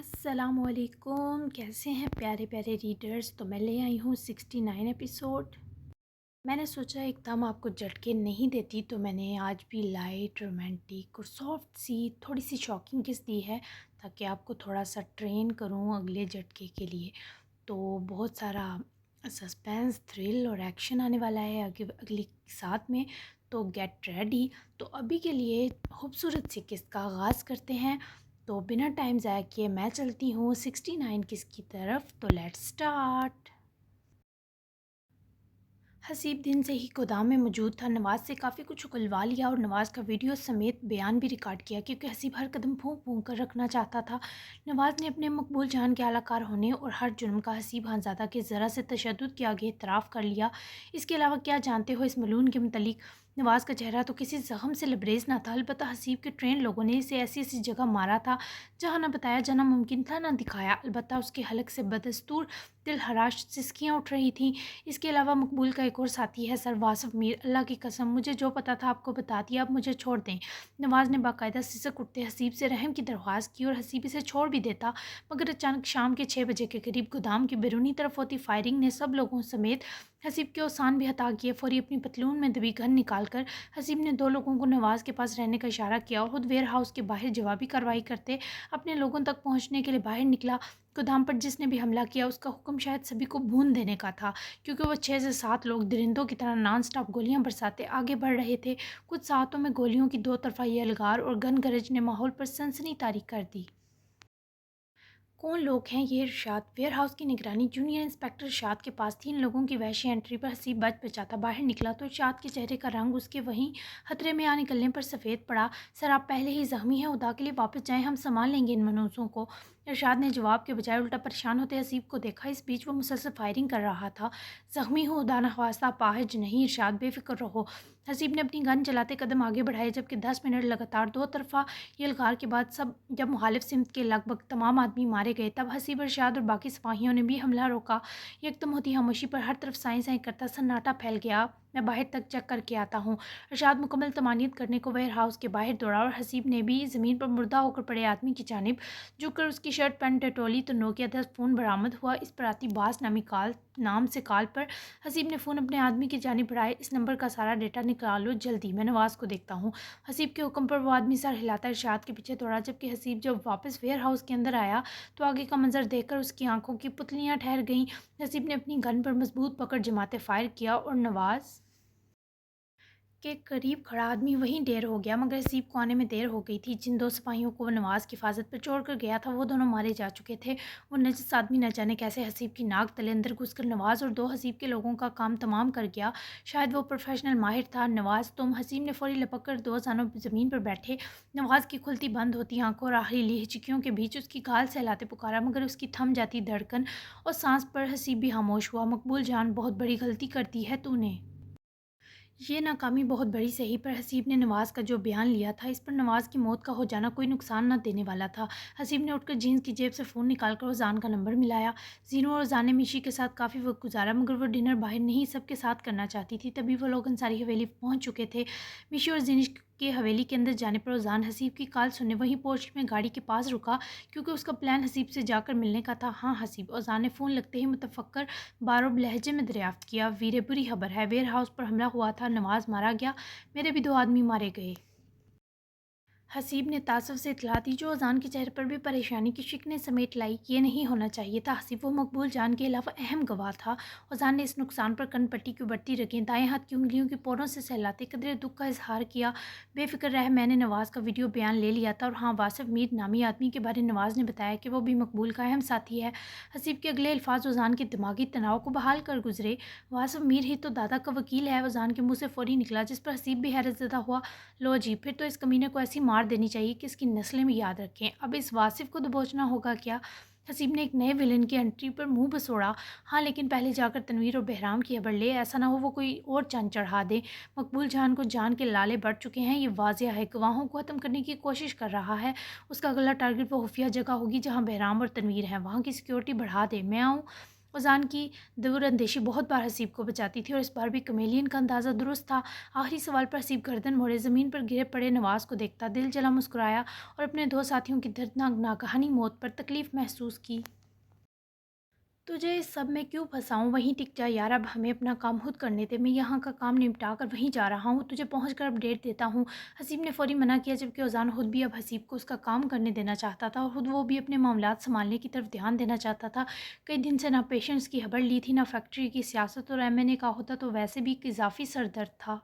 السلام علیکم، کیسے ہیں پیارے پیارے ریڈرز؟ تو میں لے آئی ہوں 69 ایپیسوڈ۔ میں نے سوچا ایک دم آپ کو جھٹکے نہیں دیتی، تو میں نے آج بھی لائٹ رومانٹک اور سافٹ سی تھوڑی سی شاکنگ کس دی ہے تاکہ آپ کو تھوڑا سا ٹرین کروں اگلے جھٹکے کے لیے۔ تو بہت سارا سسپینس، تھرل اور ایکشن آنے والا ہے اگلی ساتھ میں، تو گیٹ ریڈی۔ تو ابھی کے لیے خوبصورت سی قسط کا آغاز کرتے ہیں۔ تو بنا ٹائم ضائع کیے میں چلتی ہوں 69 قسط کی طرف۔ تو لیٹس سٹارٹ۔ حسیب دن سے ہی گودام میں موجود تھا، نواز سے کافی کچھ اکلوا لیا اور نواز کا ویڈیو سمیت بیان بھی ریکارڈ کیا، کیونکہ حسیب ہر قدم پھونک پھونک کر رکھنا چاہتا تھا۔ نواز نے اپنے مقبول جان کے اعلیٰ کار ہونے اور ہر جرم کا حسیب خانزادہ کے ذرا سے تشدد کے آگے اعتراف کر لیا۔ اس کے علاوہ کیا جانتے ہو اس ملعون کے متعلق؟ نواز کا چہرہ تو کسی زخم سے لبریز نہ تھا، البتہ حسیب کے ٹرینڈ لوگوں نے اسے ایسی ایسی جگہ مارا تھا جہاں نہ بتایا جانا ممکن تھا نہ دکھایا، البتہ اس کے حلق سے بدستور دل خراش سسکیاں اٹھ رہی تھیں۔ اس کے علاوہ مقبول کا ایک اور ساتھی ہے سر واصف میر، اللہ کی قسم مجھے جو پتا تھا آپ کو بتا دیا، اب مجھے چھوڑ دیں۔ نواز نے باقاعدہ سسک اٹھتے حسیب سے رحم کی درخواست کی اور حسیب اسے چھوڑ بھی دیتا، مگر اچانک شام کے 6 بجے کے قریب گودام کی بیرونی طرف ہوتی فائرنگ نے سب لوگوں سمیت حسیب کے اوسان بھی ہتا کیے۔ فوری اپنی پتلون میں دبی گن نکال کر حسیب نے 2 لوگوں کو نواز کے پاس رہنے کا اشارہ کیا اور خود ویئر ہاؤس کے باہر جوابی کارروائی کرتے اپنے لوگوں تک پہنچنے کے لیے باہر نکلا۔ گودام پر جس نے بھی حملہ کیا اس کا حکم شاید سبھی کو بھون دینے کا تھا، کیونکہ وہ 6 سے 7 لوگ درندوں کی طرح نان سٹاپ گولیاں برساتے آگے بڑھ رہے تھے۔ کچھ ساعتوں میں گولیوں کی 2 طرفہ یلغار اور گن گرج نے ماحول پر سنسنی طاری کر دی۔ کون لوگ ہیں یہ؟ ارشاد ویئر ہاؤس کی نگرانی جونیئر انسپکٹر ارشاد کے پاس تھی۔ ان لوگوں کی وحشی انٹری پر حسیب بچ بچاتا باہر نکلا تو ارشاد کے چہرے کا رنگ اس کے وہیں خطرے میں آ نکلنے پر سفید پڑا۔ سر آپ پہلے ہی زخمی ہیں، خدا کے لیے واپس جائیں، ہم سنبھال لیں گے ان منحوسوں کو۔ ارشاد نے جواب کے بجائے الٹا پریشان ہوتے حسیب کو دیکھا۔ اس بیچ وہ مسلسل فائرنگ کر رہا تھا۔ زخمی ہوں، خدا نخواستہ اپاہج نہیں ارشاد، بے فکر رہو۔ حسیب نے اپنی گن چلاتے قدم آگے بڑھائے، جبکہ 10 منٹ لگاتار 2 طرفہ یلغار کے بعد جب مخالف سمت کے لگ بھگ تمام آدمی مارے گئے، تب حسیب، ارشاد اور باقی سپاہیوں نے بھی حملہ روکا۔ یکدم ہوتی خاموشی پر ہر طرف سائیں سائیں کرتا سناٹا پھیل گیا۔ میں باہر تک چیک کر کے آتا ہوں۔ ارشاد مکمل طمانینت کرنے کو ویئر ہاؤس کے باہر دوڑا اور حسیب نے بھی زمین پر مردہ ہو کر پڑے آدمی کی جانب جھک کر اس کی شرٹ پہن ٹٹولی تو نوکیا 10 فون برآمد ہوا۔ اس پر آتی باز نام سے کال پر حسیب نے فون اپنے آدمی کی جانب بڑھائے۔ اس نمبر کا سارا ڈیٹا نکالو جلدی، میں نواز کو دیکھتا ہوں۔ حسیب کے حکم پر وہ آدمی سر ہلاتا ارشاد کے پیچھے دوڑا، جبکہ حسیب جب واپس ویئر ہاؤس کے اندر آیا تو آگے کا منظر دیکھ کر اس کی آنکھوں کی پتلیاں ٹھہر گئیں۔ حسیب نے اپنی گن پر مضبوط پکڑ جماتے فائر کیا اور نواز کے قریب کھڑا آدمی وہیں ڈیر ہو گیا، مگر حسیب کو آنے میں دیر ہو گئی تھی۔ جن 2 سپاہیوں کو وہ نواز کی حفاظت پر چھوڑ کر گیا تھا وہ دونوں مارے جا چکے تھے۔ وہ نجس آدمی نہ جانے کیسے حسیب کی ناک تلے اندر گھس کر نواز اور 2 حسیب کے لوگوں کا کام تمام کر گیا۔ شاید وہ پروفیشنل ماہر تھا۔ نواز تم؟ حسیب نے فوری لپک کر 2 زانوں زمین پر بیٹھے نواز کی کھلتی بند ہوتی آنکھوں اور آخری لی ہچکیوں کے بیچ اس کی گال سہلاتے پکارا، مگر اس کی تھم جاتی دھڑکن اور سانس پر حسیب بھی خاموش ہوا۔ مقبول جان، بہت بڑی غلطی کر دی ہے تو نے۔ یہ ناکامی بہت بڑی سہی، پر حسیب نے نواز کا جو بیان لیا تھا اس پر نواز کی موت کا ہو جانا کوئی نقصان نہ دینے والا تھا۔ حسیب نے اٹھ کر جینس کی جیب سے فون نکال کر اذان کا نمبر ملایا۔ زینو اور اذان نے میشی کے ساتھ کافی وقت گزارا، مگر وہ ڈنر باہر نہیں سب کے ساتھ کرنا چاہتی تھی۔ تبھی وہ لوگ انصاری حویلی پہنچ چکے تھے۔ میشی اور زینش کے حویلی کے اندر جانے پر اذان حسیب کی کال سننے وہیں پورچ میں گاڑی کے پاس رکا، کیونکہ اس کا پلان حسیب سے جا کر ملنے کا تھا۔ ہاں حسیب، اذان نے فون لگتے ہی متفکر بارب لہجے میں دریافت کیا۔ ویرے بری خبر ہے، ویئر ہاؤس پر حملہ ہوا تھا، نواز مارا گیا، میرے بھی 2 آدمی مارے گئے۔ حسیب نے تعصب سے اطلاع دی، جو اذان کے چہرے پر بھی پریشانی کی شکنیں سمیٹ لائی۔ یہ نہیں ہونا چاہیے تھا حسیب، وہ مقبول جان کے علاوہ اہم گواہ تھا۔ اذان نے اس نقصان پر کن پٹی کی ابھرتی رگیں دائیں ہاتھ کی انگلیوں کی پوروں سے سہلاتے قدرے دکھ کا اظہار کیا۔ بے فکر رہ، میں نے نواز کا ویڈیو بیان لے لیا تھا، اور ہاں، واصف میر نامی آدمی کے بارے نواز نے بتایا کہ وہ بھی مقبول کا اہم ساتھی ہے۔ حسیب کے اگلے الفاظ اذان کے دماغی تناؤ کو بحال کر گزرے۔ واصف میر ہی تو دادا کا وکیل ہے، اذان کے منہ سے فوری نکلا، جس پر حسیب بھی حیرت زدہ ہوا۔ لو جی، پھر تو اس کمینے کو ایسی مار دینی چاہیے کہ اس کی نسلیں بھی یاد رکھیں۔ اب اس واصف کو دبوچنا ہوگا کیا؟ حسیب نے ایک نئے ویلن کی انٹری پر منہ بسوڑا۔ ہاں، لیکن پہلے جا کر تنویر اور بہرام کی خبر لے، ایسا نہ ہو وہ کوئی اور چند چڑھا دیں۔ مقبول جان کو جان کے لالے بڑھ چکے ہیں، یہ واضح ہے، گواہوں کو ختم کرنے کی کوشش کر رہا ہے۔ اس کا اگلا ٹارگٹ وہ خفیہ جگہ ہوگی جہاں بہرام اور تنویر ہیں، وہاں کی سیکیورٹی بڑھا دے۔ میں آؤں؟ اذان کی دور اندیشی بہت بار حسیب کو بچاتی تھی، اور اس بار بھی کمیلین کا اندازہ درست تھا۔ آخری سوال پر حسیب گردن موڑے زمین پر گرے پڑے نواز کو دیکھتا دل جلا مسکرایا اور اپنے دو ساتھیوں کی دردناک ناگہانی موت پر تکلیف محسوس کی۔ تجھے اس سب میں کیوں پھنساؤں؟ وہیں ٹک جا یار، اب ہمیں اپنا کام خود کرنے دے، میں یہاں کا کام نمٹا کر وہیں جا رہا ہوں، تجھے پہنچ کر اپڈیٹ دیتا ہوں۔ حسیب نے فوری منع کیا، جبکہ اذان خود بھی اب حسیب کو اس کا کام کرنے دینا چاہتا تھا، اور خود وہ بھی اپنے معاملات سنبھالنے کی طرف دھیان دینا چاہتا تھا۔ کئی دن سے نہ پیشنٹس کی خبر لی تھی، نہ فیکٹری کی سیاست، اور M&A کا ہوتا تو ویسے بھی ایک اضافی سر درد تھا۔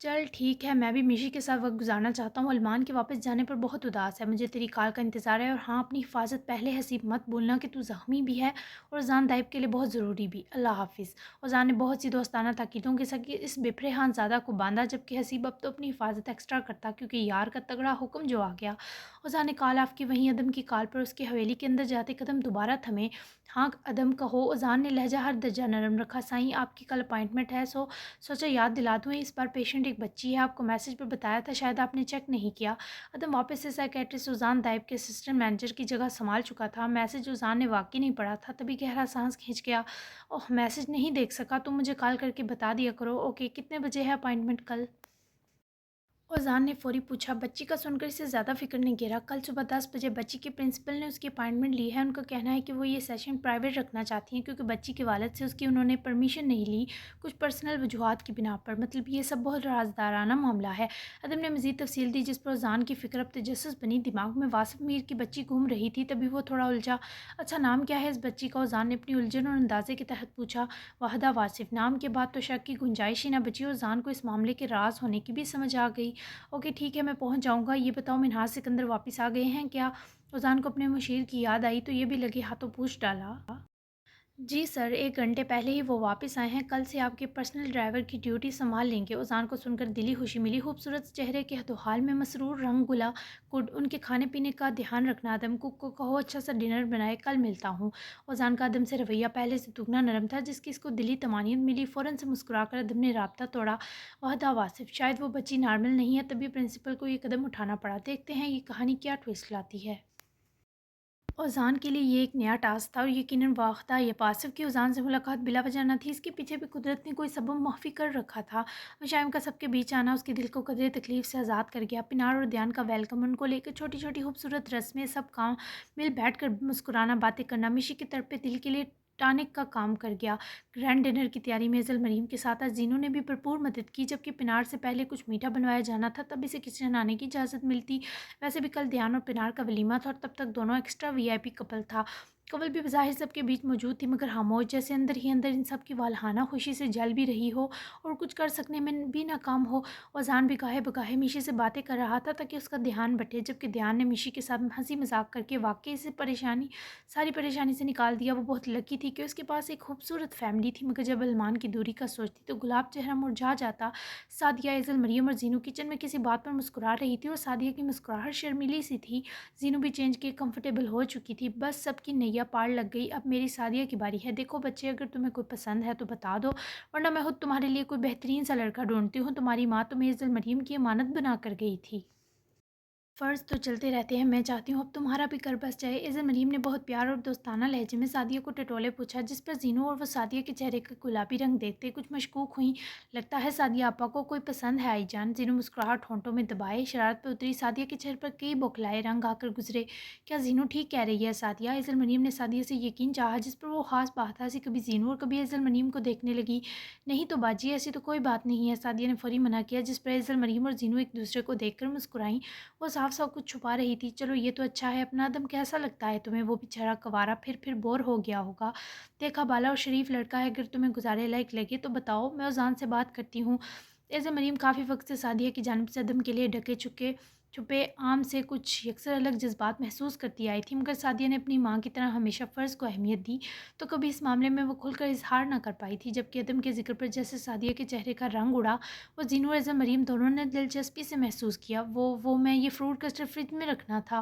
چل ٹھیک ہے، میں بھی میشی کے ساتھ وقت گزارنا چاہتا ہوں، علمان کے واپس جانے پر بہت اداس ہے، مجھے تیری کال کا انتظار ہے، اور ہاں اپنی حفاظت پہلے حسیب مت بھولنا کہ تو زخمی بھی ہے اور اذان دائب کے لیے بہت ضروری بھی، اللہ حافظ۔ اذان نے بہت سی دوستانہ تاکیدوں کے ساتھ اس بپھرے خانزادہ کو باندھا، جبکہ حسیب اب تو اپنی حفاظت ایکسٹرا کرتا کیونکہ یار کا تگڑا حکم جو آ گیا۔ اذان نے کال آف کی، وہیں عدم کی کال پر اس کی حویلی کے اندر جاتے قدم دوبارہ تھمے۔ ہاں عدم کہو، اذان نے لہجہ ہر درجہ نرم رکھا۔ سائیں آپ کی کل اپائنٹمنٹ ہے، سوچا یاد دلا دوں، اس بار پیشنٹ ایک بچی ہے، آپ کو میسج پر بتایا تھا، شاید آپ نے چیک نہیں کیا۔ عدم واپس سے سائیکیٹرسٹ اذان دائب کے اسسٹنٹ مینیجر کی جگہ سنبھال چکا تھا۔ میسج اذان نے واقعی نہیں پڑھا تھا، تبھی گہرا سانس کھینچ گیا۔ اوہ میسج نہیں دیکھ سکا، تم مجھے کال کر کے بتا دیا کرو۔ اوکے، کتنے بجے ہے اپائنٹمنٹ کل؟ اذان نے فوری پوچھا۔ بچی کا سن کر اسے زیادہ فکر نہیں گھیرا۔ کل صبح 10 بجے بچی کے پرنسپل نے اس کی اپائنٹمنٹ لی ہے، ان کا کہنا ہے کہ وہ یہ سیشن پرائیویٹ رکھنا چاہتی ہیں کیونکہ بچی کے والد سے اس کی انہوں نے پرمیشن نہیں لی، کچھ پرسنل وجوہات کی بنا پر، مطلب یہ سب بہت رازدارانہ معاملہ ہے۔ عدم نے مزید تفصیل دی، جس پر اذان کی فکر اب تجسس بنی۔ دماغ میں واصف میر کی بچی گھوم رہی تھی، تبھی وہ تھوڑا الجھا۔ اچھا نام کیا ہے اس بچی کا؟ اذان نے اپنی الجھن اور اندازے کے تحت پوچھا۔ واحدہ واصف۔ نام کے بعد تو شک کی گنجائش ہی نہ بچی، اور اذان کو اس معاملے کے راز ہونے کی بھی سمجھ آ گئی۔ اوکے ٹھیک ہے، میں پہنچ جاؤں گا۔ یہ بتاؤ منہاج سکندر واپس آ گئے ہیں کیا؟ اذان کو اپنے مشیر کی یاد آئی تو یہ بھی لگے ہاتھوں پوچھ ڈالا۔ جی سر، 1 گھنٹے پہلے ہی وہ واپس آئے ہیں، کل سے آپ کے پرسنل ڈرائیور کی ڈیوٹی سنبھال لیں گے۔ اذان کو سن کر دلی خوشی ملی، خوبصورت چہرے کے دو حال میں مسرور رنگ گلا۔ گڈ، ان کے کھانے پینے کا دھیان رکھنا عدم، کک کو کہو اچھا سا ڈنر بنائے، کل ملتا ہوں۔ اذان کا عدم سے رویہ پہلے سے دگنا نرم تھا، جس کی اس کو دلی طمانینت ملی۔ فوراً سے مسکرا کر عدم نے رابطہ توڑا۔ واحدہ واصف۔ شاید وہ بچی نارمل نہیں ہے، تبھی پرنسپل کو یہ قدم اٹھانا پڑا، دیکھتے ہیں یہ کہانی کیا ٹویسٹ لاتی ہے۔ اذان کے لیے یہ ایک نیا ٹاسک تھا، اور یقیناً واحدہ واصف کی اذان سے ملاقات بلا وجہ نہ تھی، اس کے پیچھے بھی قدرت نے کوئی سبب مخفی کر رکھا تھا۔ مشائم کا سب کے بیچ آنا اس کے دل کو قدرے تکلیف سے آزاد کر گیا۔ پنار اور دھیان کا ویلکم، ان کو لے کر چھوٹی چھوٹی خوبصورت رسمیں، سب کام مل بیٹھ کر مسکرانا، باتیں کرنا، مشی کی طرف پہ دل کے لیے ٹانک کا کام کر گیا۔ گرینڈ ڈنر کی تیاری میں ازل مریم کے ساتھ آج زینو نے بھی بھرپور مدد کی، جبکہ پنار سے پہلے کچھ میٹھا بنوایا جانا تھا، تب اسے کچن آنے کی اجازت ملتی۔ ویسے بھی کل دھیان اور پنار کا ولیمہ تھا، اور تب تک دونوں ایکسٹرا VIP کپل تھا۔ کنول بھی بظاہر سب کے بیچ موجود تھی، مگر خاموش، جیسے اندر ہی اندر ان سب کی والہانہ خوشی سے جل بھی رہی ہو اور کچھ کر سکنے میں بھی ناکام ہو۔ اذان بھی گاہے بگاہے میشی سے باتیں کر رہا تھا تاکہ اس کا دھیان بٹے، جبکہ دھیان نے میشی کے ساتھ ہنسی مذاق کر کے واقعی سے ساری پریشانی سے نکال دیا۔ وہ بہت لکی تھی کہ اس کے پاس ایک خوبصورت فیملی تھی، مگر جب علمان کی دوری کا سوچتی تو گلاب چہرہ مرجھا جاتا۔ سعدیہ، ازل مریم اور زینو کچن میں کسی بات پر مسکرا رہی تھی، اور سعدیہ کی مسکراہٹ شرمیلی سی تھی۔ زینو بھی چینج کے کمفرٹیبل ہو چکی تھی۔ بس سب کی نیا پار لگ گئی، اب میری سعدیہ کی باری ہے۔ دیکھو بچے، اگر تمہیں کوئی پسند ہے تو بتا دو، ورنہ میں خود تمہارے لیے کوئی بہترین سا لڑکا ڈھونڈتی ہوں، تمہاری ماں تمہیں ازل مریم کی امانت بنا کر گئی تھی۔ فرض تو چلتے رہتے ہیں، میں چاہتی ہوں اب تمہارا بھی کر بس جائے۔ ازل مریم نے بہت پیار اور دوستانہ لہجے میں سعدیہ کو ٹٹولے پوچھا، جس پر زینو اور وہ سعدیہ کے چہرے کا گلابی رنگ دیکھتے کچھ مشکوک ہوئیں۔ لگتا ہے سعدیہ آپا کو کوئی پسند ہے آئی جان۔ زینو مسکراہٹ ہونٹوں میں دبائے شرارت پہ اتری، سعدیہ کے چہرے پر کئی بوکھلائے رنگ آ کر گزرے۔ کیا زینو ٹھیک کہہ رہی ہے سعدیہ؟ ازل مریم نے سعدیہ سے یقین چاہا، جس پر وہ خاص بات سی کبھی زینو اور کبھی ازل مریم کو دیکھنے لگی۔ نہیں تو باجی، ایسی تو کوئی بات نہیں ہے، سعدیہ نے فوری منع کیا، جس پر ازل مریم اور زینو ایک دوسرے کو دیکھ کر مسکرائیں۔ وہ صاف صاف کچھ چھپا رہی تھی۔ چلو یہ تو اچھا ہے، اپنا عدم کیسا لگتا ہے تمہیں؟ وہ بیچارہ کنوارا پھر بور ہو گیا ہوگا، دیکھا بالا اور شریف لڑکا ہے، اگر تمہیں گزارے لائق لگے تو بتاؤ، میں اذان سے بات کرتی ہوں۔ ایسے مریم کافی وقت سے سعدیہ کی جانب سے عدم کے لیے ڈھکے چھپے عام سے کچھ یکسر الگ جذبات محسوس کرتی آئی تھی، مگر سعدیہ نے اپنی ماں کی طرح ہمیشہ فرض کو اہمیت دی، تو کبھی اس معاملے میں وہ کھل کر اظہار نہ کر پائی تھی۔ جبکہ عدم کے ذکر پر جیسے سعدیہ کے چہرے کا رنگ اڑا، وہ زینو اور ازل مریم دونوں نے دلچسپی سے محسوس کیا۔ وہ میں یہ فروٹ کسٹرڈ فریج میں رکھنا تھا۔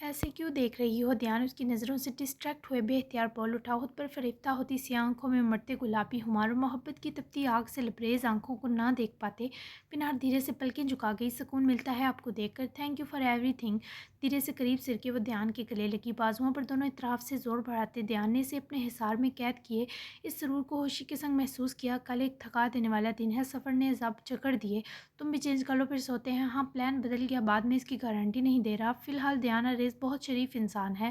ایسے کیوں دیکھ رہی ہو؟ دھیان اس کی نظروں سے ڈسٹریکٹ ہوئے بے اختیار بول اٹھا، خود پر فریفتہ ہوتی سیاہ آنکھوں میں مرتے گلابی ہمار اور محبت کی تپتی آگ سے لبریز آنکھوں کو نہ دیکھ پاتے پنہار دھیرے سے پلکیں جھکا گئی۔ سکون ملتا ہے آپ کو دیکھ کر، thank you for every thing. دھیرے سے قریب سر کے وہ دھیان کے گلے لگی، بازوؤں پر دونوں اطراف سے زور بڑھاتے دھیان نے اسے اپنے حصار میں قید کیے۔ اس سرور کو ہوشی کے سنگ محسوس کیا۔ کل ایک تھکا دینے والا دن ہے، سفر نے عذاب جکڑ دیے، تم بھی چینج کر لو پھر سوتے ہیں۔ ہاں پلان بدل گیا، بعد میں اس کی گارنٹی نہیں دے رہا۔ فی الحال دھیان اریز بہت شریف انسان ہے۔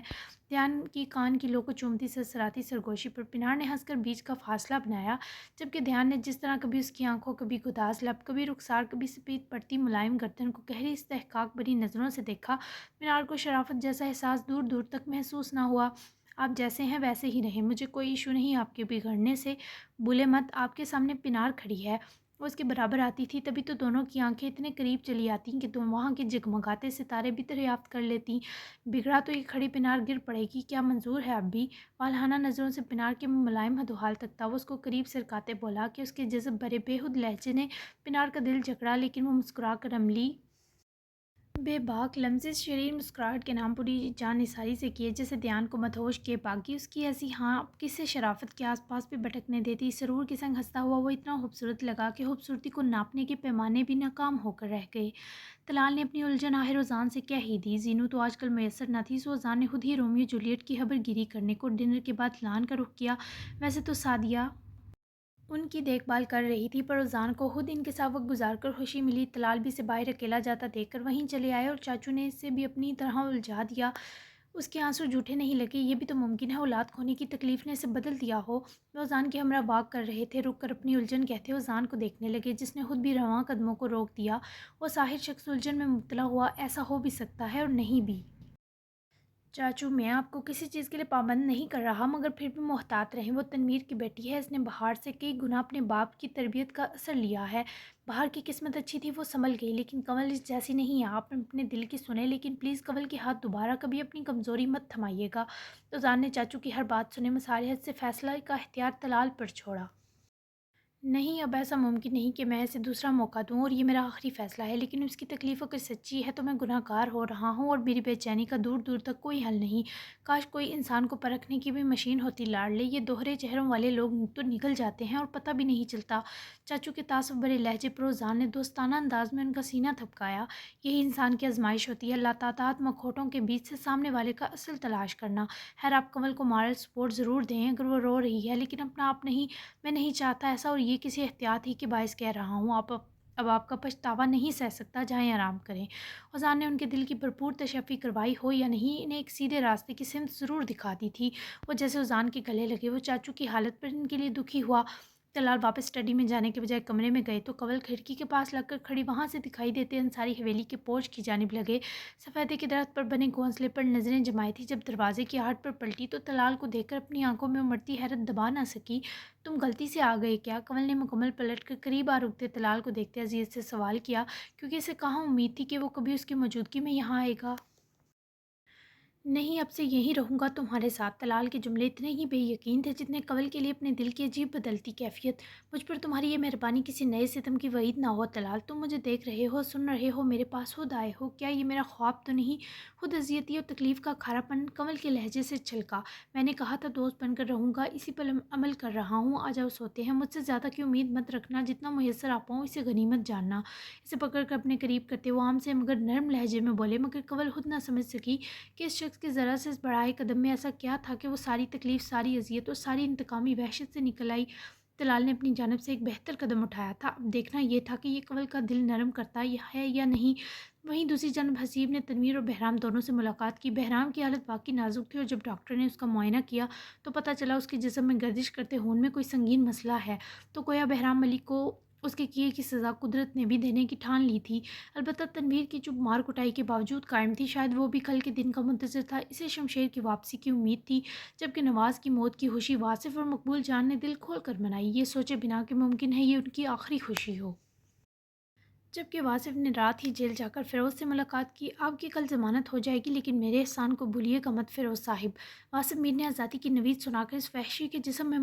دھیان کی کان کی لو کو چومتی سرسراتی سرگوشی پر پنہار نے ہنس کر بیچ کا فاصلہ بنایا، جبکہ دھیان نے جس طرح کبھی اس کی آنکھوں، کبھی گداز لب، کبھی رخسار، کبھی سپید پڑتی ملائم گردن کو گہری استحقاق بھری نظروں سے دیکھا، پنہار کو شرافت جیسا احساس دور دور تک محسوس نہ ہوا۔ آپ جیسے ہیں ویسے ہی رہیں، مجھے کوئی ایشو نہیں آپ کے بگڑنے سے، بھولے مت آپ کے سامنے پنہار کھڑی ہے۔ وہ اس کے برابر آتی تھی تبھی تو دونوں کی آنکھیں اتنے قریب چلی آتی کہ تم وہاں کے جگمگاتے ستارے بھی دریافت کر لیتی۔ بگڑا تو یہ کھڑی پنہار گر پڑے گی، کیا منظور ہے اب بھی؟ والہانہ نظروں سے پنہار کے ملائم ہدوحال تکتا وہ اس کو قریب سرکاتے بولا کہ اس کے جذب بھرے بےحد لہجے نے پنہار کا دل جکڑا، لیکن وہ مسکرا کر عملی بے باک لمزز شریر مسکراہٹ کے نام پوری جان نثاری سے کیے، جیسے دھیان کو مدہوش کیے باقی اس کی ایسی ہاں کسے شرافت کے آس پاس بھی بھٹکنے دیتی۔ سرور کے سنگ ہنستا ہوا وہ اتنا خوبصورت لگا کہ خوبصورتی کو ناپنے کے پیمانے بھی ناکام ہو کر رہ گئے۔ طلال نے اپنی الجھن آخر اذان سے کہہ ہی دی، زینو تو آج کل میسر نہ تھی، سو اذان نے خود ہی رومیو جولیٹ کی حبر گیری کرنے کو ڈنر کے بعد لان کا رخ کیا۔ ویسے تو سعدیہ ان کی دیکھ بھال کر رہی تھی، پر اذان کو خود ان کے ساتھ وقت گزار کر خوشی ملی۔ طلال بھی اسے باہر اکیلا جاتا دیکھ کر وہیں چلے آئے اور چاچو نے اسے بھی اپنی طرح الجھا دیا۔ اس کے آنسو جھوٹے نہیں لگے، یہ بھی تو ممکن ہے اولاد کھونے کی تکلیف نے اسے بدل دیا ہو۔ وہ اذان کے ہمراہ واک کر رہے تھے، رک کر اپنی الجھن کہتے اذان کو دیکھنے لگے، جس نے خود بھی رواں قدموں کو روک دیا۔ وہ ساحر شخص الجھن میں مبتلا ہوا، ایسا ہو بھی سکتا ہے اور نہیں بھی۔ چاچو میں آپ کو کسی چیز کے لیے پابند نہیں کر رہا، مگر پھر بھی محتاط رہیں، وہ تنویر کی بیٹی ہے، اس نے بہار سے کئی گنا اپنے باپ کی تربیت کا اثر لیا ہے۔ بہار کی قسمت اچھی تھی، وہ سنبھل گئی، لیکن کنول اس جیسی نہیں ہے۔ آپ اپنے دل کی سنیں، لیکن پلیز کنول کے ہاتھ دوبارہ کبھی اپنی کمزوری مت تھمائیے گا۔ اذان نے چاچو کی ہر بات سنے، مصالحت سے فیصلہ کا اختیار طلال پر چھوڑا۔ نہیں، اب ایسا ممکن نہیں کہ میں اسے دوسرا موقع دوں، اور یہ میرا آخری فیصلہ ہے، لیکن اس کی تکلیف اگر سچی ہے تو میں گناہ گار ہو رہا ہوں، اور میری بے چینی کا دور دور تک کوئی حل نہیں۔ کاش کوئی انسان کو پرکھنے کی بھی مشین ہوتی لاڈلے، یہ دوہرے چہروں والے لوگ تو نکل جاتے ہیں اور پتہ بھی نہیں چلتا۔ چاچو کے تعصب بھرے لہجے پر اذان نے دوستانہ انداز میں ان کا سینہ تھپکایا۔ یہی انسان کی آزمائش ہوتی ہے، لاتعداد مکھوٹوں کے بیچ سے سامنے والے کا اصل تلاش کرنا۔ خیر آپ کنول کو مارل سپورٹ ضرور دیں اگر وہ رو رہی ہے، لیکن اپنا آپ نہیں، میں نہیں چاہتا ایسا، اور یہ کسی احتیاط ہی کے باعث کہہ رہا ہوں۔ اب آپ کا پچھتاوا نہیں سہ سکتا، جائیں آرام کریں۔ اذان نے ان کے دل کی بھرپور تشفی کروائی ہو یا نہیں، انہیں ایک سیدھے راستے کی سمت ضرور دکھا دی تھی۔ وہ جیسے اذان کے گلے لگے، وہ چاچو کی حالت پر ان کے لیے دکھی ہوا۔ طلال واپس اسٹڈی میں جانے کے بجائے کمرے میں گئے تو کنول کھڑکی کے پاس لگ کر کھڑی وہاں سے دکھائی دیتے انصاری حویلی کے پورچ کی جانب لگے، سفیدے کے درخت پر بنے گھونسلے پر نظریں جمائی تھی۔ جب دروازے کی آہٹ پر پلٹی تو طلال کو دیکھ کر اپنی آنکھوں میں امڑتی حیرت دبا نہ سکی۔ تم غلطی سے آ گئے کیا؟ کنول نے مکمل پلٹ کر قریب آ رکتے طلال کو دیکھتے اذیت سے سوال کیا، کیونکہ اسے کہاں امید تھی کہ وہ کبھی اس کی موجودگی میں یہاں آئے گا۔ نہیں، اب سے یہیں رہوں گا تمہارے ساتھ۔ طلال کے جملے اتنے ہی بے یقین تھے جتنے کنول کے لیے اپنے دل کی عجیب بدلتی کیفیت۔ مجھ پر تمہاری یہ مہربانی کسی نئے ستم کی وعید نہ ہو طلال، تم مجھے دیکھ رہے ہو، سن رہے ہو، میرے پاس خود آئے ہو، کیا یہ میرا خواب تو نہیں؟ خود اذیتی اور تکلیف کا کھارا پن کنول کے لہجے سے چھلکا۔ میں نے کہا تھا دوست بن کر رہوں گا، اسی پر عمل کر رہا ہوں، آ جاؤ سوتے ہیں۔ مجھ سے زیادہ کی امید مت رکھنا، جتنا میسر آ پاؤں اسے غنیمت جاننا۔ اسے پکڑ کر اپنے قریب کرتے وہ عام سے مگر نرم لہجے میں بولے، مگر کنول خود نہ سمجھ سکی کہ اس شخص کے ذرا سے اس بڑھائے قدم میں ایسا کیا تھا کہ وہ ساری تکلیف، ساری اذیت اور ساری انتقامی وحشت سے نکل آئی۔ طلال نے اپنی جانب سے ایک بہتر قدم اٹھایا تھا، اب دیکھنا یہ تھا کہ یہ کنول کا دل نرم کرتا ہے یا نہیں۔ وہیں دوسری جانب حسیب نے تنویر اور بہرام دونوں سے ملاقات کی۔ بہرام کی حالت واقعی نازک تھی، اور جب ڈاکٹر نے اس کا معائنہ کیا تو پتہ چلا اس کے جسم میں گردش کرتے خون میں کوئی سنگین مسئلہ ہے، تو گویا بہرام ملک کو اس کے کیے کی سزا قدرت نے بھی دینے کی ٹھان لی تھی۔ البتہ تنویر کی چپ مار کٹائی کے باوجود قائم تھی، شاید وہ بھی کل کے دن کا منتظر تھا، اسے شمشیر کی واپسی کی امید تھی۔ جبکہ نواز کی موت کی خوشی واصف اور مقبول جان نے دل کھول کر منائی، یہ سوچے بنا کہ ممکن ہے یہ ان کی آخری خوشی ہو۔ جبکہ واصف نے رات ہی جیل جا کر فیروز سے ملاقات کی۔ آپ کی کل ضمانت ہو جائے گی، لیکن میرے احسان کو بھولیے گا مت فیروز صاحب۔ واصف میر نے آزادی کی نوید سنا کر اس وحشی کے جسم میں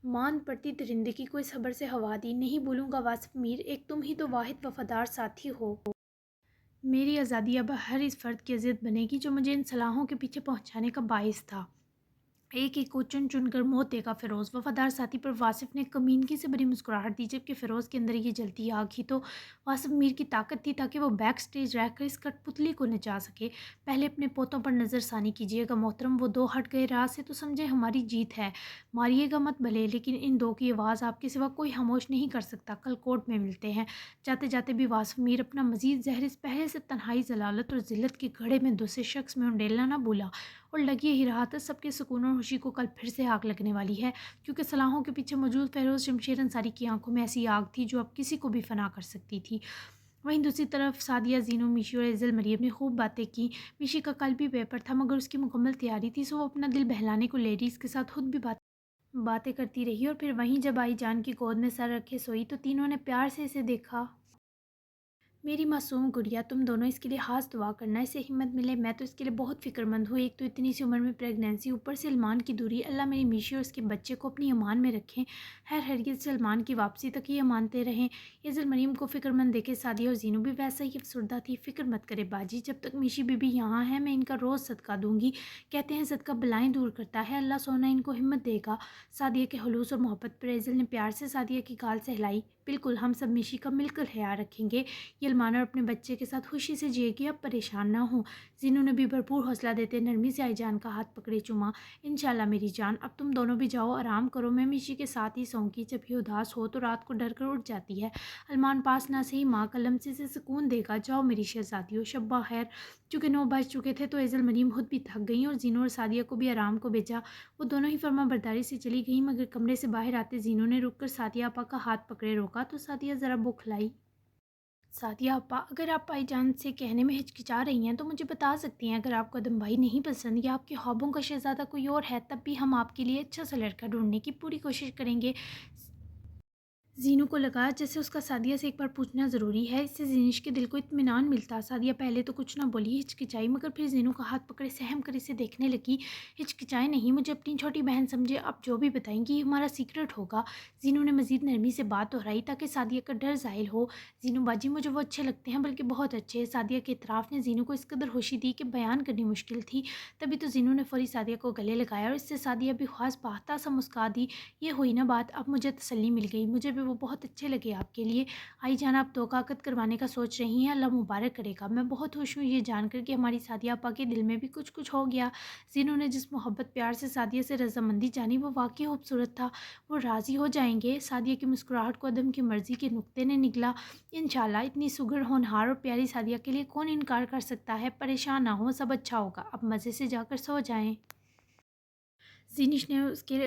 ماند پڑتی درندگی کو اس خبر سے ہوا دی۔ نہیں بھولوں گا واصف میر، ایک تم ہی تو واحد وفادار ساتھی ہو۔ میری آزادی اب ہر اس فرد کی عزت بنے گی جو مجھے ان صلاحوں کے پیچھے پہنچانے کا باعث تھا۔ ایک ایک کو چن چن کر موت دے گا فیروز۔ وفادار ساتھی پر واصف نے کمینگی سے بڑی مسکراہٹ دی، جبکہ فیروز کے اندر یہ جلتی آگ ہی تو واصف میر کی طاقت تھی تاکہ وہ بیک سٹیج رہ کر اس کٹ پتلی کو نچا سکے۔ پہلے اپنے پوتوں پر نظر ثانی کیجیے گا محترم، وہ دو ہٹ گئے راہ سے تو سمجھے ہماری جیت ہے۔ ماریے گا مت بھلے، لیکن ان دو کی آواز آپ کے سوا کوئی خاموش نہیں کر سکتا۔ کل کورٹ میں ملتے ہیں۔ جاتے جاتے بھی واصف میر اپنا مزید زہر اس پہلے سے تنہائی، ضلالت اور ذلت کے گھڑے میں دوسرے شخص میں انڈیلنا نہ بھولا، اور لگی ہی رہا تھا سب کے سکون اور خوشی کو کل پھر سے آگ لگنے والی ہے، کیونکہ صلاحوں کے پیچھے موجود فیروز شمشیر انصاری کی آنکھوں میں ایسی آگ تھی جو اب کسی کو بھی فنا کر سکتی تھی۔ وہیں دوسری طرف سعدیہ، زینو، میشی اور ایزل مریم نے خوب باتیں کی۔ میشی کا کل بھی پیپر تھا مگر اس کی مکمل تیاری تھی، سو وہ اپنا دل بہلانے کو لیڈیز کے ساتھ خود بھی باتیں کرتی رہی، اور پھر وہیں جب آئی جان کی گود میں سر رکھے سوئی تو تینوں نے پیار سے اسے دیکھا۔ میری معصوم گڑیا، تم دونوں اس کے لیے خاص دعا کرنا، اسے ہمت ملے، میں تو اس کے لیے بہت فکر مند ہوں۔ ایک تو اتنی سی عمر میں پریگنینسی، اوپر سے سلمان کی دوری، اللہ میری میشی اور اس کے بچے کو اپنی امان میں رکھیں، خیر ہرگز سلمان کی واپسی تک یہ امانتے رہیں۔ ایزل مریم کو فکر مند دیکھے سعدیہ اور زینو بھی ویسا ہی افسردہ تھی۔ فکر مت کرے باجی، جب تک میشی بی بی یہاں ہے میں ان کا روز صدقہ دوں گی، کہتے ہیں صدقہ بلائیں دور کرتا ہے، اللہ سونا ان کو ہمت دے گا۔ سعدیہ کے خلوص اور محبت پر ایزل نے پیار سے سعدیہ کی گال سہلائی۔ بالکل، ہم سب میشی کا مل کر خیال رکھیں گے، یہ المانا اور اپنے بچے کے ساتھ خوشی سے جیے گی، اب پریشان نہ ہوں۔ زینو نے بھی بھرپور حوصلہ دیتے نرمی سے آئی جان کا ہاتھ پکڑے چوما۔ انشاءاللہ میری جان، اب تم دونوں بھی جاؤ آرام کرو، میں میشی کے ساتھ ہی سوؤں گی، جب یہ اداس ہو تو رات کو ڈر کر اٹھ جاتی ہے، المان پاس نہ صحیح ماں کا لمسے سے سکون دے گا، جاؤ میری شہزادیوں، شب بخیر۔ چونکہ 9 بج چکے تھے تو ایزل مریم خود بھی تھک گئیں اور زینو اور سعدیہ کو بھی آرام کو بھیجا۔ وہ دونوں ہی فرما برداری سے چلی گئیں، مگر کمرے سے باہر آتے زینو نے رک کر سعدیہ آپا کا ہاتھ پکڑے روکا تو سعدیہ ذرا بوکھلائی۔ سعدیہ آپا، اگر آپ آئی جان سے کہنے میں ہچکچا رہی ہیں تو مجھے بتا سکتی ہیں، اگر آپ کو ادم بھائی نہیں پسند یا آپ کے خوابوں کا شہزادہ کوئی اور ہے تب بھی ہم آپ کے لیے اچھا سا لڑکا ڈھونڈنے کی پوری کوشش کریں گے۔ زینو کو لگا جیسے اس کا سعدیہ سے ایک بار پوچھنا ضروری ہے، اس سے زینش کے دل کو اطمینان ملتا۔ سعدیہ پہلے تو کچھ نہ بولی، ہچکچائی، مگر پھر زینو کا ہاتھ پکڑے سہم کر اسے دیکھنے لگی۔ ہچکچائے نہیں، مجھے اپنی چھوٹی بہن سمجھے، آپ جو بھی بتائیں گی یہ ہمارا سیکرٹ ہوگا۔ زینو نے مزید نرمی سے بات دہرائی تاکہ سعدیہ کا ڈر زائل ہو۔ زینو باجی، مجھے وہ اچھے لگتے ہیں، بلکہ بہت اچھے۔ سعدیہ کے اعتراف نے زینو کو اس قدر خوشی دی کہ بیان کرنی مشکل تھی۔ تبھی تو زینو نے فوری سعدیہ کو گلے لگایا اور اس سے سعدیہ بھی خاص باہتا سا مسکا دی۔ یہ ہوئی نا بات، اب مجھے تسلی مل گئی، مجھے بھی وہ بہت اچھے لگے آپ کے لیے۔ آئی جان، آپ توقع عقد کروانے کا سوچ رہی ہیں، اللہ مبارک کرے گا۔ میں بہت خوش ہوں یہ جان کر کہ ہماری سعدیہ آپا کے دل میں بھی کچھ کچھ ہو گیا۔ زینو نے جس محبت پیار سے سعدیہ سے رضامندی جانی وہ واقعی خوبصورت تھا۔ وہ راضی ہو جائیں گے؟ سعدیہ کی مسکراہٹ کو عدم کی مرضی کے نقطے نے نگلا۔ انشاءاللہ، اتنی سگڑ ہونہار اور پیاری سعدیہ کے لیے کون انکار کر سکتا ہے؟ پریشان نہ ہو، سب اچھا ہوگا، اب مزے سے جا کر سو جائیں۔ زینش نے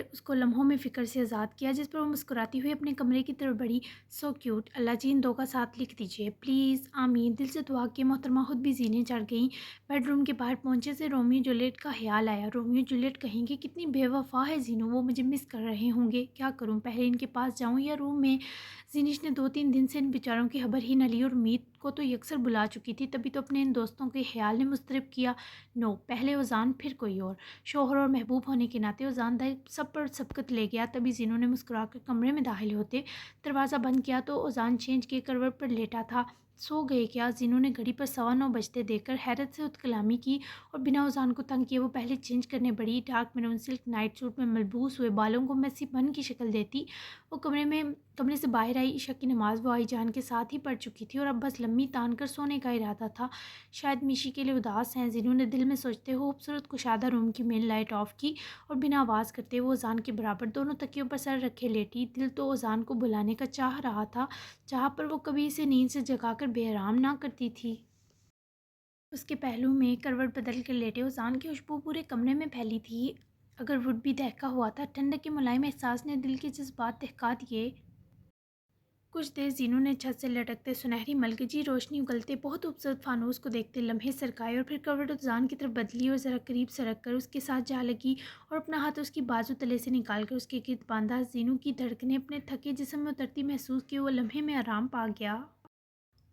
اس کو لمحوں میں فکر سے آزاد کیا، جس پر وہ مسکراتی ہوئی اپنے کمرے کی طرف بڑھی۔ سو کیوٹ، اللہ جی ان دو کا ساتھ لکھ دیجیے پلیز، آمین۔ دل سے دعا کی محترمہ خود بھی زینے چڑھ گئیں۔ بیڈ روم کے باہر پہنچے سے رومیو جولیٹ کا خیال آیا۔ رومیو جولیٹ کہیں گے کتنی بے وفا ہے زینو، وہ مجھے مس کر رہے ہوں گے، کیا کروں، پہلے ان کے پاس جاؤں یا روم میں؟ زینش نے 2-3 دن سے ان بیچاروں کی خبر ہی نہ لی اور امید کو تو یکسر بلا چکی تھی، تبھی تو اپنے ان دوستوں کے خیال نے مضطرب کیا۔ نو، پہلے اوزان پھر کوئی اور۔ شوہر اور محبوب ہونے کے ناطے اوزان دائی سب پر سبقت لے گیا۔ تبھی زینو نے مسکرا کر کمرے میں داخل ہوتے دروازہ بند کیا تو اوزان چینج کے کروٹ پر لیٹا تھا۔ سو گئے کیا؟ زینو نے گھڑی پر 9:15 بجتے دیکھ کر حیرت سے کلامی کی اور بنا اوزان کو تنگ کیے وہ پہلے چینج کرنے بڑھی۔ Dark maroon silk night suit میں ملبوس ہوئے بالوں کو میسی بن کی شکل دیتی وہ کمرے سے باہر آئی۔ عشاء کی نماز وہ آئی جان کے ساتھ ہی پڑھ چکی تھی اور اب بس لمبی تان کر سونے کا ارادہ تھا۔ شاید میشی کے لیے اداس ہیں، زینو نے دل میں سوچتے ہوئے خوبصورت کشادہ روم کی مین لائٹ آف کی اور بنا آواز کرتے وہ اوزان کے برابر دونوں تکیوں پر سر رکھے لیٹی۔ دل تو اوزان کو بلانے کا چاہ رہا تھا، جہاں پر وہ کبھی اسے نیند سے جگا کر بے آرام نہ کرتی تھی۔ اس کے پہلو میں کروٹ بدل کر لیٹے اوزان کی خوشبو پورے کمرے میں پھیلی تھی۔ اگر وڈ بھی دہکا ہوا تھا، ٹھنڈک کے ملائم احساس نے دل کے جذبات دہکا دیے۔ کچھ دیر زینو نے چھت سے لٹکتے سنہری ملگجی روشنی اگلتے بہت خوبصورت فانوس کو دیکھتے لمحے سرکائے اور پھر کروٹ اوزان کی طرف بدلی اور ذرا قریب سرک کر اس کے ساتھ جا لگی اور اپنا ہاتھ اس کی بازو تلے سے نکال کر اس کے گرد باندھا۔ زینو کی دھڑکنیں اپنے تھکے جسم میں اترتی محسوس کی وہ لمحے میں آرام پا گیا۔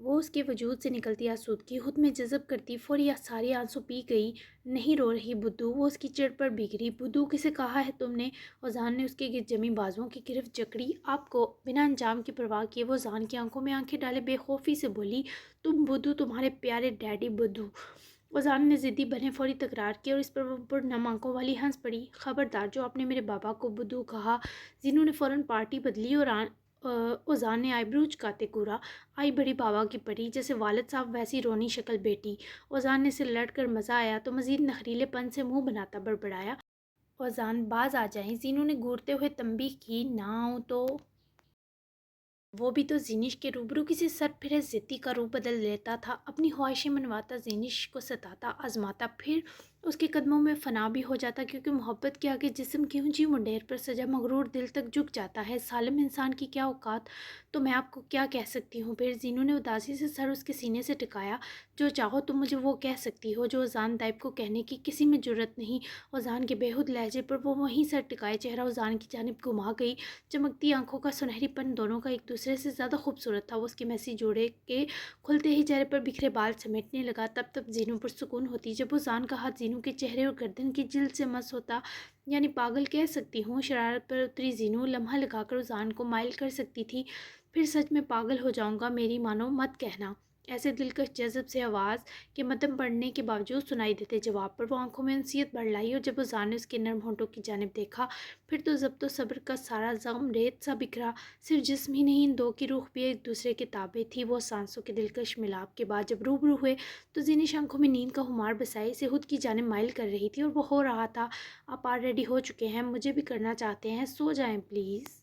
وہ اس کے وجود سے نکلتی آسودگی خود میں جذب کرتی، فوری ساری آنسو پی گئی۔ نہیں رو رہی بدو، وہ اس کی چڑ پر بگڑی۔ بدو کسے کہا ہے تم نے؟ وزان نے اس کے گرد جمی بازوؤں کی گرفت جکڑی۔ آپ کو؟ بنا انجام کی پرواہ کیے وہ وزان کی آنکھوں میں آنکھیں ڈالے بے خوفی سے بولی، تم بدو، تمہارے پیارے ڈیڈی بدو۔ وزان نے ضدی بنے فوری تکرار کیا اور اس پر وہ پرنم آنکھوں والی ہنس پڑی۔ خبردار، جو آپ نے میرے بابا کو بدو کہا۔ زینو نے فوراً پارٹی بدلی اور وزان نے آئی برو اچکاتے گورا، آئی بڑی بابا کی پری، جیسے والد صاحب ویسی رونی شکل بیٹی۔ وزان نے اسے لڑ کر مزہ آیا تو مزید نخریلے پن سے منہ بناتا بڑبڑایا، وزان باز آ جائیں۔ زینو نے گورتے ہوئے تنبیہ کی، نہ آؤں تو؟ وہ بھی تو زینش کے روبرو کسی سر پھرے ضدی کا روپ بدل لیتا تھا، اپنی خواہشیں منواتا، زینش کو ستاتا، آزماتا، پھر اس کے قدموں میں فنا بھی ہو جاتا، کیونکہ محبت کے آگے جسم کی اونچی منڈیر پر سجا مغرور دل تک جھک جاتا ہے۔ سالم انسان کی کیا اوقات، تو میں آپ کو کیا کہہ سکتی ہوں پھر؟ زینو نے اداسی سے سر اس کے سینے سے ٹکایا۔ جو چاہو تم مجھے وہ کہہ سکتی ہو جو اذان دائب کو کہنے کی کسی میں جرأت نہیں۔ اذان کے بےحود لہجے پر وہ وہیں سر ٹکائے چہرہ اذان کی جانب گھما گئی۔ چمکتی آنکھوں کا سنہری پن دونوں کا ایک دوسرے سے زیادہ خوبصورت تھا۔ وہ اس کے میسی جوڑے کے کھلتے ہی چہرے پر بکھرے بال سمیٹنے لگا۔ تب زینو پر سکون ہوتی جب اذان کا ہاتھ زینو کے چہرے اور گردن کی جلد سے مس ہوتا۔ یعنی پاگل کہہ سکتی ہوں، شرارت پر اتری زینو لمحہ لگا کر اذان کو مائل کر سکتی تھی۔ پھر سچ میں پاگل ہو جاؤں گا، میری مانو، مت کہنا۔ ایسے دلکش جذب سے آواز کے مدھم پڑنے کے باوجود سنائی دیتے جواب پر وہ آنکھوں میں انسیت بڑھ لائی، اور جب اذان نے اس کے نرم ہونٹوں کی جانب دیکھا، پھر تو ضبط و صبر کا سارا زخم ریت سا بکھرا۔ صرف جسم ہی نہیں، ان دو کی روح بھی ایک دوسرے کے تابع تھی۔ وہ سانسوں کے دلکش ملاپ کے بعد جب روبرو ہوئے تو زینش آنکھوں میں نیند کا خمار بسائے اسے خود کی جانب مائل کر رہی تھی، اور وہ ہو رہا تھا، آپ آلریڈی ہو چکے ہیں، مجھے بھی کرنا چاہتے ہیں، سو جائیں پلیز۔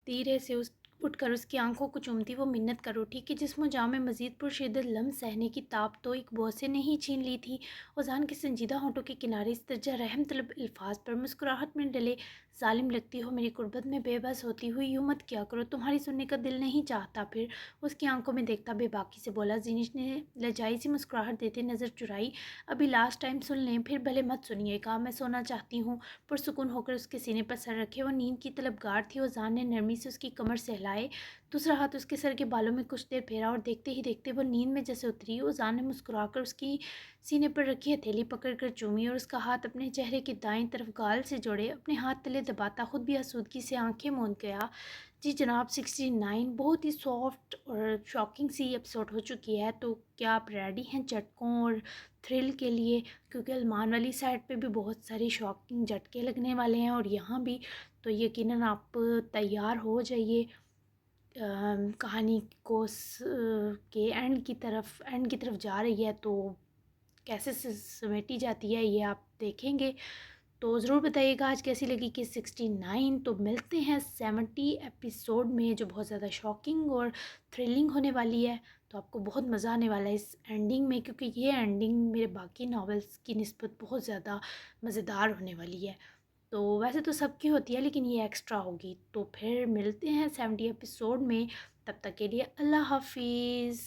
دھیرے سے اٹھ کر اس کی آنکھوں کو چومتی وہ منت کر اٹھی کہ جسم و جاں میں مزید پرشدت لمس سہنے کی تاب تو ایک بوسے نے ہی چھین لی تھی۔ اذان کے سنجیدہ ہونٹوں کے کنارے اس درجہ رحم طلب الفاظ پر مسکراہٹ میں ڈلے، ظالم لگتی ہو میری قربت میں بے بس ہوتی ہوئی، یوں مت کیا کرو، تمہاری سننے کا دل نہیں چاہتا۔ پھر اس کی آنکھوں میں دیکھتا بے باکی سے بولا۔ زینش نے لجائی سی مسکراہٹ دیتے نظر چرائی، ابھی لاسٹ ٹائم سن لیں، پھر بھلے مت سنیے گا، میں سونا چاہتی ہوں۔ پرسکون ہو کر اس کے سینے پر سر رکھے وہ نیند کی طلبگار تھی۔ اذان نے نرمی سے اس کی کمر سہلائے، دوسرا ہاتھ اس کے سر کے بالوں میں کچھ دیر پھیرا، اور دیکھتے ہی دیکھتے وہ نیند میں جیسے اتری۔ اذان نے مسکرا کر اس کی سینے پر رکھی ہتھیلی پکڑ کر چومی، اور اس کا ہاتھ اپنے چہرے کے دائیں طرف گال سے جوڑے اپنے ہاتھ تلے دباتا خود بھی آسودگی سے آنکھیں موند گیا۔ جی جناب، 69 بہت ہی سافٹ اور شاکنگ سی ایپیسوڈ ہو چکی ہے، تو کیا آپ ریڈی ہیں جھٹکوں اور تھرل کے لیے؟ کیونکہ سلمان والی سائڈ پہ بھی بہت ساری شاکنگ جھٹکے لگنے والے ہیں، اور یہاں بھی، تو یقیناً آپ تیار ہو جائیے کہانی کو کے اینڈ کی طرف جا رہی ہے، تو کیسے سمیٹی جاتی ہے یہ آپ دیکھیں گے۔ تو ضرور بتائیے گا آج کیسی لگی کہ 69۔ تو ملتے ہیں 70 ایپیسوڈ میں جو بہت زیادہ شاکنگ اور تھرلنگ ہونے والی ہے، تو آپ کو بہت مزہ آنے والا ہے اس اینڈنگ میں، کیونکہ یہ اینڈنگ میرے باقی ناولز کی نسبت بہت زیادہ مزیدار ہونے والی ہے۔ تو ویسے تو سب کی ہوتی ہے لیکن یہ ایکسٹرا ہوگی۔ تو پھر ملتے ہیں 70 ایپیسوڈ میں، تب تک کے لیے اللہ حافظ۔